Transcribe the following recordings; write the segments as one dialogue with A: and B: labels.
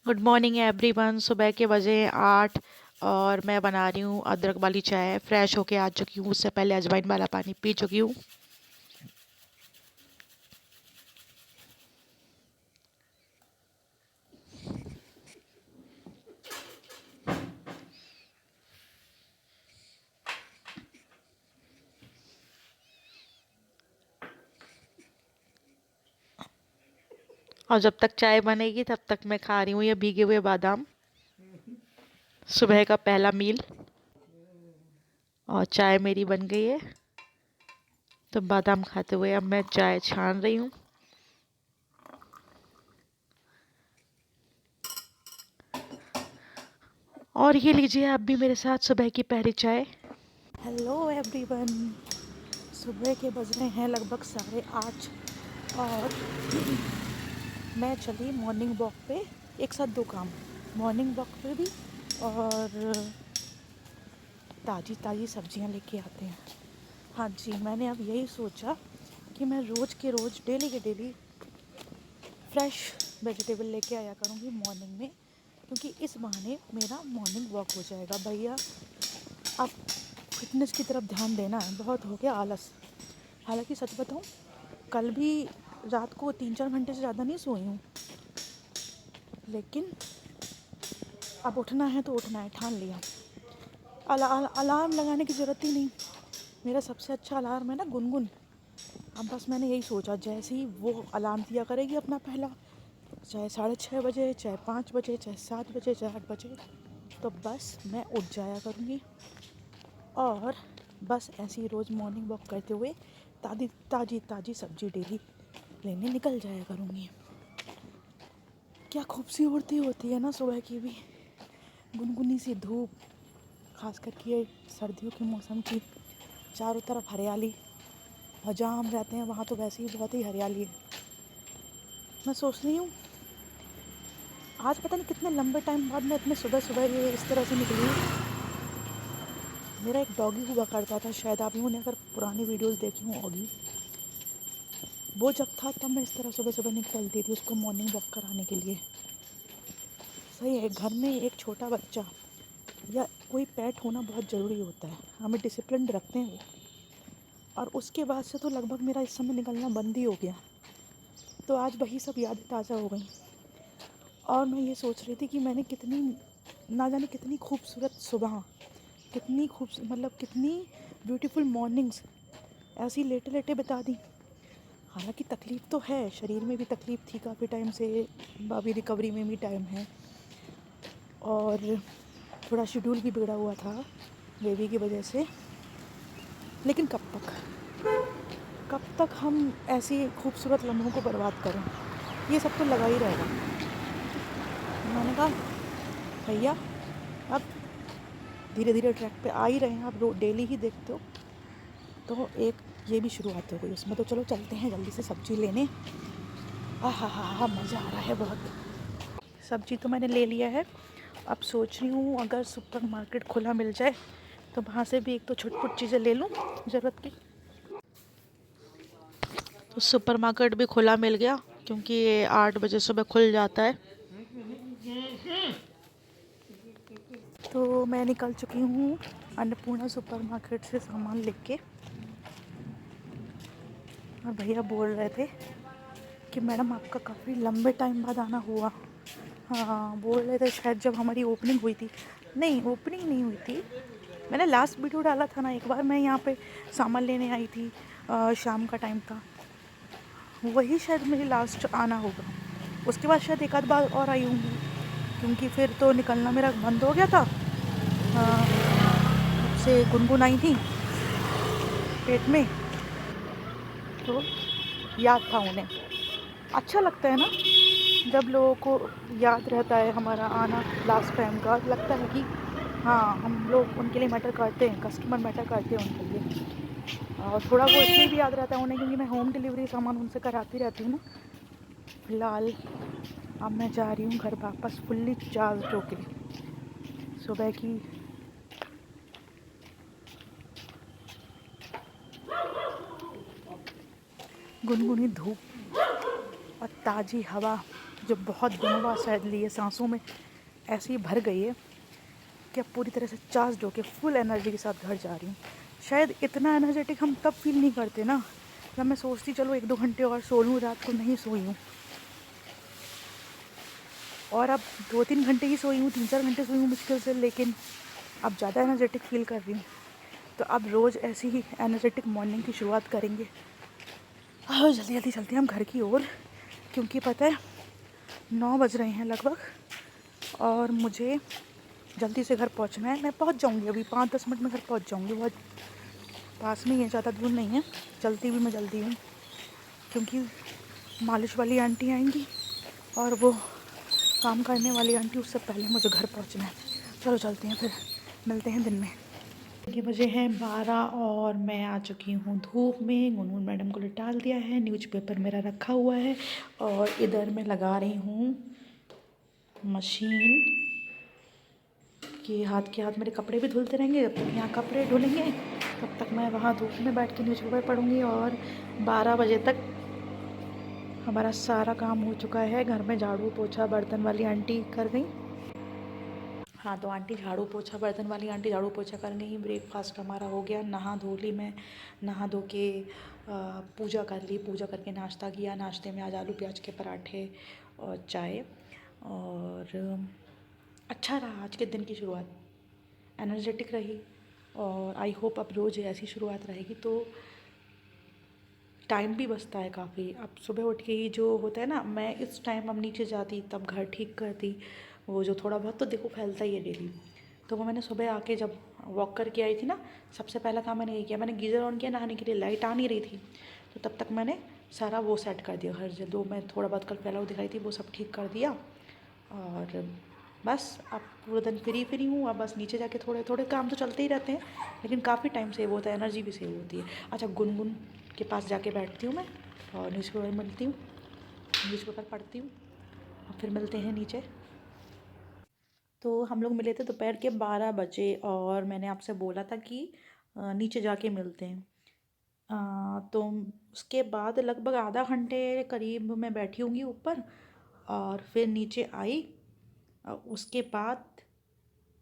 A: Good morning everyone. सुबह के बजे 8 और मैं बना रही हूँ अदरक वाली चाय। फ्रेश होके आ चुकी हूँ, उससे पहले अजवाइन वाला पानी पी चुकी हूँ। और जब तक चाय बनेगी तब तक मैं खा रही हूँ ये भीगे हुए बादाम, सुबह का पहला मील। और चाय मेरी बन गई है, तो बादाम खाते हुए अब मैं चाय छान रही हूँ। और ये लीजिए आप भी मेरे साथ सुबह की पहली चाय। हेलो एवरीवन, सुबह के बज रहे हैं लगभग 8:30 और मैं चली मॉर्निंग वॉक पे। एक साथ दो काम, मॉर्निंग वॉक पे भी और ताज़ी ताज़ी सब्जियां लेके आते हैं। हाँ जी, मैंने अब यही सोचा कि मैं रोज़ के रोज़ डेली के डेली फ्रेश वेजिटेबल लेके आया करूँगी मॉर्निंग में, क्योंकि इस बहाने मेरा मॉर्निंग वॉक हो जाएगा। भैया अब फिटनेस की तरफ ध्यान देना है, बहुत हो गया आलस। हालांकि सच बताऊँ, कल भी रात को 3-4 घंटे से ज़्यादा नहीं सोई हूँ, लेकिन अब उठना है तो उठना है, ठान लिया। अलार्म लगाने की ज़रूरत ही नहीं। मेरा सबसे अच्छा अलार्म है ना गुनगुन। अब बस मैंने यही सोचा, जैसे ही वो अलार्म दिया करेगी अपना पहला, चाहे 6:30 बजे, चाहे 5 बजे, चाहे 7 बजे, चाहे 8 बजे, तो बस मैं उठ जाया करूँगी और बस ऐसे ही रोज़ मॉर्निंग वॉक करते हुए ताज़ी ताज़ी ताज़ी सब्जी डेली लेने निकल जाया करूँगी। क्या खूबसूरती होती है ना सुबह की भी, गुनगुनी सी धूप, खास करके ये सर्दियों के मौसम की, चारों तरफ हरियाली, और जहाँ हम रहते हैं वहाँ तो वैसे ही बहुत ही हरियाली है। मैं सोच रही हूँ आज पता नहीं कितने लंबे टाइम बाद मैं इतने सुबह सुबह ये इस तरह से निकली। मेरा एक डॉगी हुआ करता था, शायद आप लोगों ने अगर पुरानी वीडियोस देखी होगी, वो जब था तब मैं इस तरह सुबह सुबह निकलती थी उसको मॉर्निंग वॉक कराने के लिए। सही है, घर में एक छोटा बच्चा या कोई पेट होना बहुत ज़रूरी होता है, हमें डिसिप्लिन रखते हैं वो। और उसके बाद से तो लगभग मेरा इस समय निकलना बंद ही हो गया, तो आज वही सब यादें ताज़ा हो गई। और मैं ये सोच रही थी कि मैंने कितनी, ना जाने कितनी खूबसूरत सुबह, कितनी मतलब कितनी ब्यूटीफुल मॉर्निंग्स ऐसी लेटे लेटे बिता दी। हालांकि तकलीफ़ तो है, शरीर में भी तकलीफ़ थी काफ़ी टाइम से, अभी रिकवरी में भी टाइम है, और थोड़ा शेड्यूल भी बिगड़ा हुआ था बेबी की वजह से। लेकिन कब तक हम ऐसी खूबसूरत लम्हों को बर्बाद करें, ये सब तो लगा ही रहेगा। मैंने कहा भैया अब धीरे धीरे ट्रैक पे आ ही रहे हैं, आप डेली ही देखते हो, तो एक ये भी शुरुआत हो गई उसमें। तो चलो चलते हैं जल्दी से सब्जी लेने। हा मज़ा आ रहा है बहुत। सब्जी तो मैंने ले लिया है, अब सोच रही हूँ अगर सुपर मार्केट खुला मिल जाए तो वहाँ से भी एक तो छुटपुट चीज़ें ले लूँ ज़रूरत की। तो सुपर मार्केट भी खुला मिल गया, क्योंकि ये 8 बजे सुबह खुल जाता है। तो मैं निकल चुकी हूँ अन्नपूर्णा सुपर मार्केट से सामान लेके। और भैया बोल रहे थे कि मैडम आपका काफ़ी लंबे टाइम बाद आना हुआ। हाँ, बोल रहे थे शायद जब हमारी ओपनिंग हुई थी। नहीं, ओपनिंग नहीं हुई थी, मैंने लास्ट वीडियो डाला था ना एक बार, मैं यहाँ पे सामान लेने आई थी, शाम का टाइम था, वही शायद मेरी लास्ट आना होगा। उसके बाद शायद एक आध बार और आई होंगी, क्योंकि फिर तो निकलना मेरा बंद हो गया था। तब से गुनगुन आई थी पेट में, तो याद था उन्हें। अच्छा लगता है ना जब लोगों को याद रहता है हमारा आना लास्ट टाइम का, लगता है कि हाँ हम लोग उनके लिए मैटर करते हैं, कस्टमर मैटर करते हैं उनके लिए। और थोड़ा वो इसलिए भी याद रहता है उन्हें क्योंकि मैं होम डिलीवरी सामान उनसे कराती रहती हूँ ना। फ़िलहाल अब मैं जा रही हूँ घर वापस फुल्ली चार्ज होके। सुबह की गुनगुनी धूप और ताज़ी हवा जो बहुत दिनों बाद शायद लिए सांसों में ऐसे ही भर गई है कि अब पूरी तरह से चार्ज होके फुल एनर्जी के साथ घर जा रही हूँ। शायद इतना एनर्जेटिक हम तब फील नहीं करते ना जब मैं सोचती चलो 1-2 घंटे और सो लूँ, रात को नहीं सोई हूँ। और अब 2-3 घंटे ही सोई हूँ, 3-4 घंटे सोई हूँ मुश्किल से, लेकिन अब ज़्यादा एनर्जेटिक फील कर रही हूँ। तो अब रोज़ ऐसी ही एनर्जेटिक मॉर्निंग की शुरुआत करेंगे। और जल्दी जल्दी चलते हैं हम घर की ओर, क्योंकि पता है 9 बज रहे हैं लगभग और मुझे जल्दी से घर पहुंचना है। मैं पहुंच जाऊंगी, अभी 5-10 मिनट में घर पहुंच जाऊंगी। बहुत पास में ही है, ज़्यादा दूर नहीं है। चलती भी मैं जल्दी हूँ क्योंकि मालिश वाली आंटी आएंगी और वो काम करने वाली आंटी, उससे पहले मुझे घर पहुंचना है। चलो चलते हैं, फिर मिलते हैं दिन में। ये बजे हैं 12 और मैं आ चुकी हूँ धूप में। गुनगुन मैडम को लिटाल दिया है, न्यूज़पेपर मेरा रखा हुआ है और इधर मैं लगा रही हूँ मशीन कि हाथ के हाथ मेरे कपड़े भी धुलते रहेंगे। जब तक यहाँ कपड़े धुलेंगे तब तक मैं वहाँ धूप में बैठ के न्यूज़पेपर पढ़ूँगी और 12 बजे तक हमारा सारा काम हो चुका है। घर में झाड़ू पोछा बर्तन वाली आंटी कर गई। हाँ, तो आंटी झाड़ू पोछा बर्तन वाली आंटी झाड़ू पोछा कर गई। ब्रेकफास्ट हमारा हो गया, नहा धो ली मैं, नहा धो के पूजा कर ली, पूजा करके नाश्ता किया। नाश्ते में आज आलू प्याज के पराठे और चाय, और अच्छा रहा आज के दिन की शुरुआत, एनर्जेटिक रही। और आई होप अब रोज़ ऐसी शुरुआत रहेगी तो टाइम भी बचता है काफ़ी। अब सुबह उठ के ही जो होता है ना, मैं इस टाइम अब नीचे जाती तब घर ठीक करती, वो जो थोड़ा बहुत तो देखो फैलता ही है डेली। तो वो मैंने सुबह आके जब वॉक करके आई थी ना, सबसे पहला काम मैंने ये किया, मैंने गीज़र ऑन किया नहाने के लिए। लाइट आ नहीं रही थी तो तब तक मैंने सारा वो सेट कर दिया। घर जो मैं थोड़ा बहुत कल फैला दिखाई थी वो सब ठीक कर दिया। और बस अब पूरा दिन फ्री हूँ। अब बस नीचे जाके थोड़े थोड़े काम तो चलते ही रहते हैं, लेकिन काफ़ी टाइम सेव होता है, एनर्जी भी सेव होती है। अच्छा, गुनगुन के पास जाके बैठती हूँ मैं और न्यूज़पेपर मिलती हूँ, न्यूज़पेपर पढ़ती हूँ और फिर मिलते हैं नीचे। तो हम लोग मिले थे दोपहर के 12 बजे और मैंने आपसे बोला था कि नीचे जाके मिलते हैं। तो उसके बाद लगभग आधा घंटे करीब मैं बैठी होंगी ऊपर और फिर नीचे आई। उसके बाद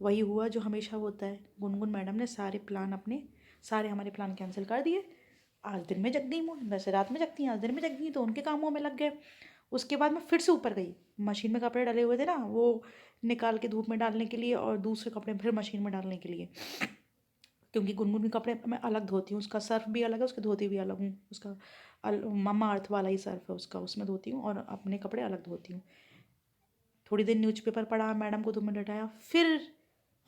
A: वही हुआ जो हमेशा होता है, गुनगुन मैडम ने सारे हमारे प्लान कैंसिल कर दिए। आज दिन में जग गई वो, वैसे रात में जगती हैं, आज दिन में जग गई तो उनके कामों में लग गए। उसके बाद मैं फिर से ऊपर गई, मशीन में कपड़े डले हुए थे ना, वो निकाल के धूप में डालने के लिए और दूसरे कपड़े फिर मशीन में डालने के लिए, क्योंकि गुनगुन के कपड़े मैं अलग धोती हूँ। उसका सर्फ भी अलग है, उसके धोती भी अलग हूँ। उसका मम्मा अर्थ वाला ही सर्फ है उसका, उसमें धोती हूँ और अपने कपड़े अलग धोती हूँ। थोड़ी देर न्यूज़पेपर पढ़ा, मैडम को 2 मिनट हटाया, फिर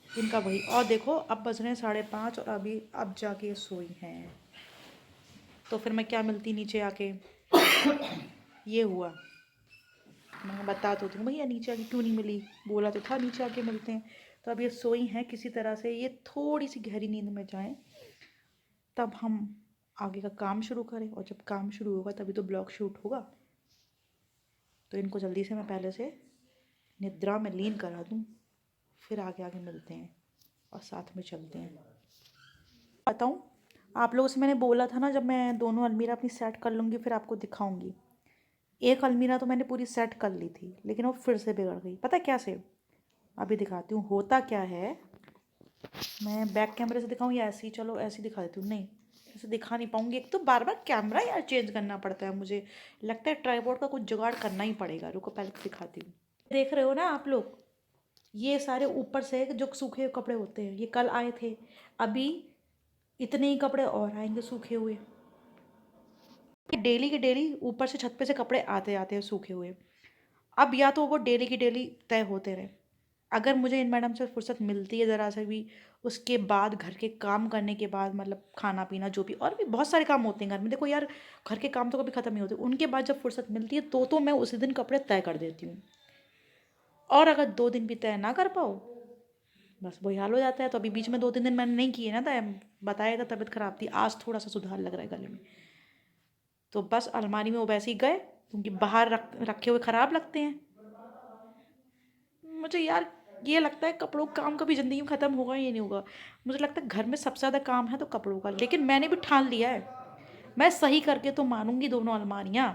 A: इनका वही। और देखो अब बज रहे हैं 5:30 और अभी अब जाके सोई हैं। तो फिर मैं क्या मिलती नीचे आके, ये हुआ। मैं बता तो दूँ भैया नीचे आके क्यों नहीं मिली, बोला तो था नीचे आके मिलते हैं। तो अब ये सोई हैं किसी तरह से, ये थोड़ी सी गहरी नींद में जाएं तब हम आगे का काम शुरू करें, और जब काम शुरू होगा तभी तो ब्लॉग शूट होगा। तो इनको जल्दी से मैं पहले से निद्रा में लीन करा दूँ, फिर आगे आगे मिलते हैं और साथ में चलते हैं। बताऊँ, आप लोगों से मैंने बोला था ना, जब मैं दोनों अलमीरा अपनी सेट कर लूँगी फिर आपको दिखाऊँगी। एक अलमीरा तो मैंने पूरी सेट कर ली थी, लेकिन वो फिर से बिगड़ गई। पता है कैसे? अभी दिखाती हूँ होता क्या है। मैं बैक कैमरे से दिखाऊँ या ऐसे ही? चलो ऐसे ही दिखा देती हूँ। नहीं, ऐसे दिखा नहीं पाऊँगी, एक तो बार बार कैमरा यार चेंज करना पड़ता है, मुझे लगता है ट्राइपॉड का कुछ जुगाड़ करना ही पड़ेगा। रुको पहले दिखाती हूँ। देख रहे हो ना आप लोग, ये सारे ऊपर से जो सूखे हुए कपड़े होते हैं, ये कल आए थे, अभी इतने ही कपड़े और आएंगे सूखे हुए। डेली के डेली ऊपर से छत पे से कपड़े आते आते हैं सूखे हुए। अब या तो वो डेली की डेली तय होते रहे, अगर मुझे इन मैडम से फुर्सत मिलती है ज़रा से भी, उसके बाद घर के काम करने के बाद, मतलब खाना पीना जो भी और भी बहुत सारे काम होते हैं घर में, देखो यार घर के काम तो कभी ख़त्म नहीं होते, उनके बाद जब फुर्सत मिलती है तो मैं उसी दिन कपड़े तय कर देती हूँ। और अगर 2 दिन भी तय ना कर पाओ, बस वही हाल हो जाता है। तो अभी बीच में 2-3 दिन मैंने नहीं किए ना तय, बताया था तबीयत ख़राब थी, आज थोड़ा सा सुधार लग रहा है गले में। तो बस अलमारी में वो वैसे ही गए, क्योंकि बाहर रखे हुए ख़राब लगते हैं। मुझे यार ये लगता है कपड़ों का काम कभी ज़िंदगी में ख़त्म होगा ये नहीं होगा। मुझे लगता है घर में सबसे ज़्यादा काम है तो कपड़ों का, लेकिन मैंने भी ठान लिया है, मैं सही करके तो मानूंगी दोनों अलमारियाँ।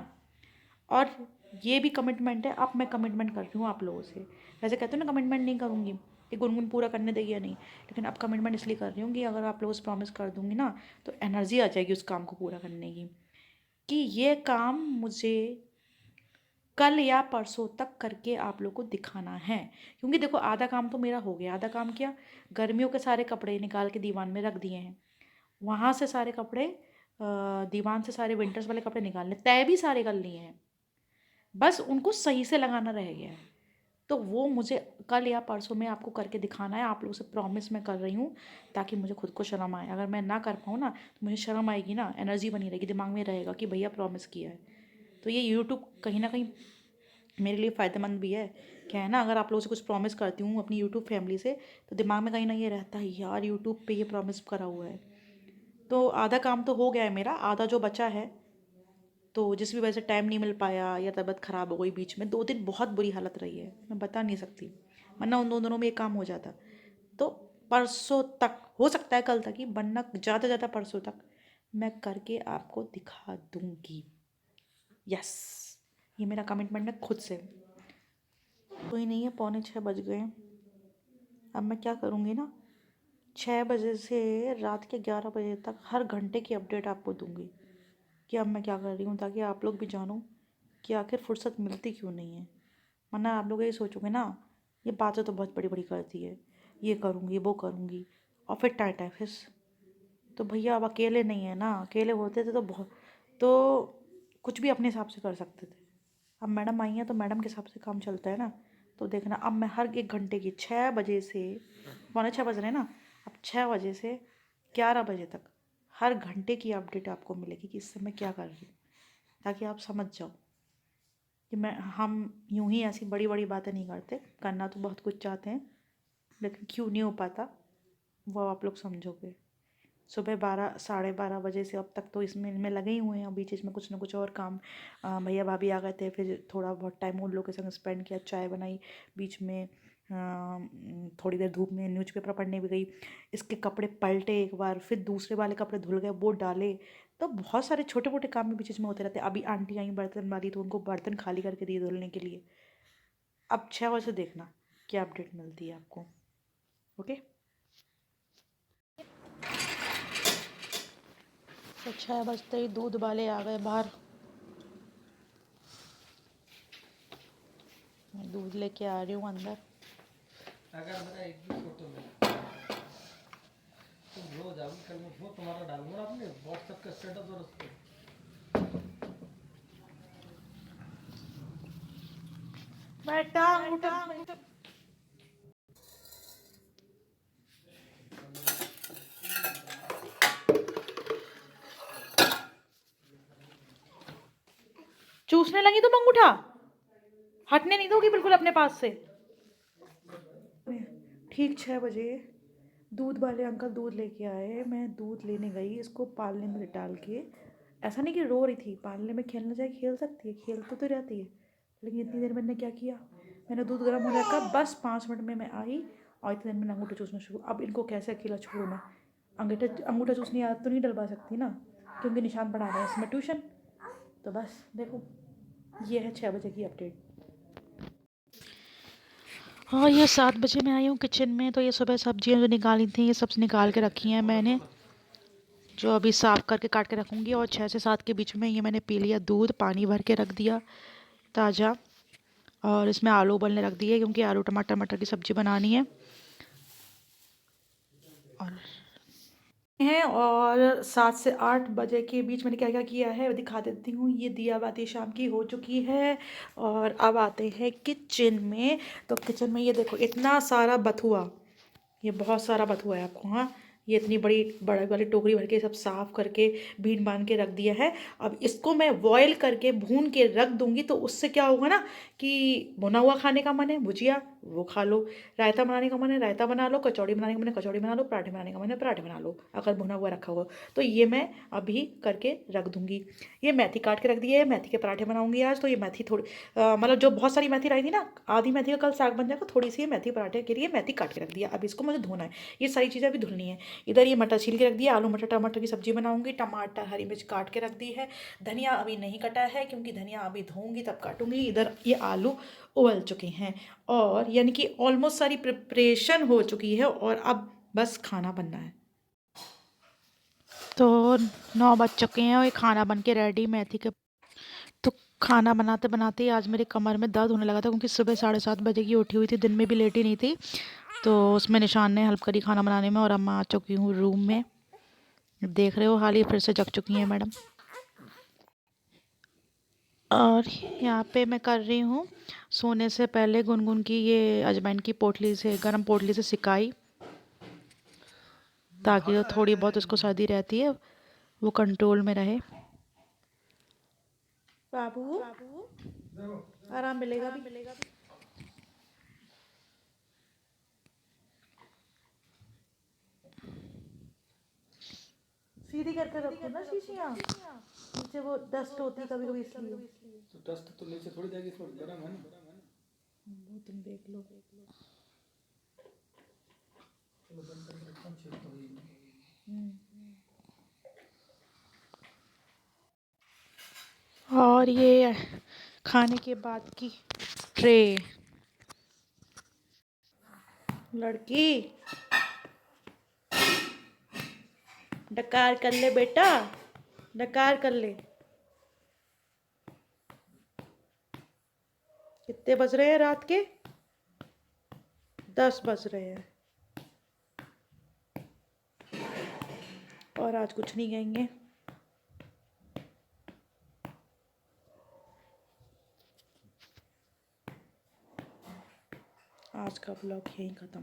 A: और ये भी कमिटमेंट है। अब मैं कमिटमेंट कर रही हूँ आप लोगों से। वैसे कहते हो ना कमिटमेंट नहीं करूँगी कि गुनगुन पूरा करने देगी या नहीं, लेकिन अब कमिटमेंट इसलिए कर रही हूँ कि अगर आप लोगों से प्रॉमिस कर दूँगी ना तो एनर्जी आ जाएगी उस काम को पूरा करने की, कि ये काम मुझे कल या परसों तक करके आप लोग को दिखाना है। क्योंकि देखो आधा काम तो मेरा हो गया। आधा काम क्या, गर्मियों के सारे कपड़े निकाल के दीवान में रख दिए हैं। वहाँ से सारे कपड़े दीवान से सारे विंटर्स वाले कपड़े निकालने तय भी सारे कर लिए हैं, बस उनको सही से लगाना रह गया है। तो वो मुझे कल या परसों में आपको करके दिखाना है। आप लोगों से प्रॉमिस मैं कर रही हूँ, ताकि मुझे खुद को शर्म आए। अगर मैं ना कर पाऊँ ना तो मुझे शर्म आएगी ना, एनर्जी बनी रहेगी, दिमाग में रहेगा कि भैया प्रॉमिस किया है। तो ये यूट्यूब कहीं ना कहीं मेरे लिए फ़ायदेमंद भी है। क्या है ना, अगर आप लोगों से कुछ प्रॉमिस करती हूँ अपनी यूट्यूब फैमिली से, तो दिमाग में कहीं ना ये रहता है यार यूट्यूब पे ये प्रॉमिस करा हुआ है। तो आधा काम तो हो गया है मेरा, आधा जो बचा है, तो जिस भी वजह से टाइम नहीं मिल पाया या तबीयत ख़राब हो गई, बीच में 2 दिन बहुत बुरी हालत रही है, मैं बता नहीं सकती, वरना उन 2 दिनों में एक काम हो जाता। तो परसों तक हो सकता है, कल तक ही, वरना ज़्यादा ज़्यादा परसों तक मैं करके आपको दिखा दूँगी। यस, ये मेरा कमिटमेंट है खुद से। कोई नहीं है, 6:45 बज गए। अब मैं क्या करूँगी ना, 6 बजे से रात के 11 बजे तक हर घंटे की अपडेट आपको दूँगी कि अब मैं क्या कर रही हूँ, ताकि आप लोग भी जानो कि आखिर फुर्सत मिलती क्यों नहीं है। वरना आप लोग ये सोचोगे ना, ये बातें तो बहुत बड़ी बड़ी करती है, ये करूँगी वो करूँगी, और फिर टाटा फिस। तो भैया अब अकेले नहीं है ना, अकेले होते थे तो बहुत, तो कुछ भी अपने हिसाब से कर सकते थे। अब मैडम आई हैं तो मैडम के हिसाब से काम चलता है ना। तो देखना, अब मैं हर 1 घंटे की 6 बजे से 6:45 बज रहे हैं ना, अब 6 बजे से 11 बजे तक हर घंटे की अपडेट आपको मिलेगी कि इस समय क्या कर रही हूँ, ताकि आप समझ जाओ कि हम यूं ही ऐसी बड़ी बड़ी बातें नहीं करते। करना तो बहुत कुछ चाहते हैं, लेकिन क्यों नहीं हो पाता वो आप लोग समझोगे। सुबह 12 साढ़े 12 बजे से अब तक तो इसमें इनमें लगे ही हुए हैं। बीच बीच में कुछ ना कुछ और काम, भैया भाभी आ गए थे, फिर थोड़ा बहुत टाइम उन लोग के संग स्पेंड किया, चाय बनाई, बीच में थोड़ी देर धूप में न्यूज़पेपर पढ़ने भी गई, इसके कपड़े पलटे एक बार, फिर दूसरे वाले कपड़े धुल गए वो डाले। तो बहुत सारे छोटे मोटे काम भी बीच बीच में होते रहते हैं। अभी आंटी आई बर्तन वाली, तो उनको बर्तन खाली करके दिए धुलने के लिए। अब 6 बजे से देखना क्या अपडेट मिलती है आपको। ओके, तो 6 बजते ही दूध वाले आ गए बाहर। मैं दूध लेके आ रही हूँ अंदर।
B: अगर मेरा एक भी फोटो में तुम रोज आओगी, कल मैं वो तुम्हारा डालूंगा ना अपने व्हाट्सएप का स्टेटस और उस पर।
A: मैं टांग उठा, चूसने लगी तुम अंगूठा, हटने नहीं दोगी बिल्कुल अपने पास से। ठीक 6 बजे दूध वाले अंकल दूध लेके आए, मैं दूध लेने गई, इसको पालने में डाल के। ऐसा नहीं कि रो रही थी, पालने में खेलना चाहे खेल सकती है, खेलती तो रहती है, लेकिन इतनी देर मैंने क्या किया, मैंने दूध गर्म होने रखा, बस 5 मिनट में मैं आई और इतनी देर मैंने अंगूठा चूसना शुरू। अब इनको कैसे अकेला छोड़ूँ मैं, अंगूठा चूसनी आदत तो नहीं डलवा सकती ना, क्योंकि निशान पड़ा रहा है इसमें ट्यूशन। तो बस देखो, ये है 6 बजे की अपडेट। हाँ, ये 7 बजे मैं आई हूँ किचन में। तो ये सुबह सब्जियाँ जो निकाली थी, ये सब निकाल के रखी हैं मैंने, जो अभी साफ़ करके काट के रखूँगी। और 6 से 7 के बीच में ये मैंने पी लिया दूध, पानी भर के रख दिया ताज़ा। और इसमें आलू उबलने रख दिए, क्योंकि आलू टमाटर मटर की सब्ज़ी बनानी है। और 7 से 8 बजे के बीच मैंने क्या क्या किया है दिखा देती हूँ। ये दिया बाती शाम की हो चुकी है, और अब आते हैं किचन में। तो किचन में ये देखो इतना सारा बथुआ, ये बहुत सारा बथुआ है आपको। हाँ, ये इतनी बड़ी बड़ी वाली टोकरी भर के सब साफ़ करके बीन बांध के रख दिया है। अब इसको मैं बॉयल करके भून के रख दूंगी, तो उससे क्या होगा ना कि भुना हुआ खाने का मन है भुजिया वो खा लो, रायता बनाने का मन है रायता बना लो, कचौड़ी बनाने का मन है कचौड़ी बना लो, पराठे बनाने का मन है पराठे बना लो, अगर भुना हुआ रखा हुआ। तो ये मैं अभी करके रख दूंगी। ये मेथी काट के रख दी है, मेथी के पराठे बनाऊंगी आज। तो ये मेथी थोड़ी मतलब जो बहुत सारी मेथी रही थी ना, आधी मेथी का कल साग बन जाएगा, थोड़ी सी मेथी पराठे के लिए मेथी काट के रख दिया। अब इसको मुझे धोना है, ये सारी चीज़ें अभी धुलनी है। इधर ये मटर छील के रख दिया, आलू मटर टमाटर की सब्जी बनाऊंगी। टमाटर हरी मिर्च काट के रख दी है। धनिया अभी नहीं कटा है क्योंकि धनिया अभी धोऊंगी तब काटूंगी। इधर ये आलू उबल चुके हैं और यानी कि ऑलमोस्ट सारी प्रिपरेशन हो चुकी है और अब बस खाना बनना है। तो 9 बज चुके हैं और ये खाना बन के रेडी मेथी के। तो खाना बनाते बनाते ही आज मेरे कमर में दर्द होने लगा था क्योंकि सुबह 7:30 बजे की उठी हुई थी, दिन में भी लेटी नहीं थी। तो उसमें निशान ने हेल्प करी खाना बनाने में और अब मैं आ चुकी हूँ रूम में। देख रहे हो हाल ही फिर से जग चुकी हैं मैडम। और यहाँ पे मैं कर रही हूँ सोने से पहले गुनगुन की ये अजवाइन की पोटली से, गर्म पोटली से सिकाई, ताकि वो थोड़ी बहुत उसको सर्दी रहती है वो कंट्रोल में रहे। बाबू आराम मिलेगा भी। सीधी करके रखो ना शीशियाँ, नीचे वो डस्ट होती है कभी कभी इसलिए।
B: तो डस्ट तो नीचे थोड़ी जाएगी, इसमें गर्म है ना।
A: वो तुम देख लो।
B: चलो बंद करके रखता हूँ, छेद तो हुई नहीं।
A: और ये खाने के बाद की ट्रे। लड़की डकार कर ले बेटा, डकार कर ले। कितने बज रहे हैं रात के? 10 बज रहे हैं और आज कुछ नहीं कहेंगे। आज का ब्लॉग यहीं ख़त्म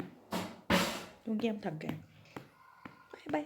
A: क्योंकि हम थक गए। Bye bye.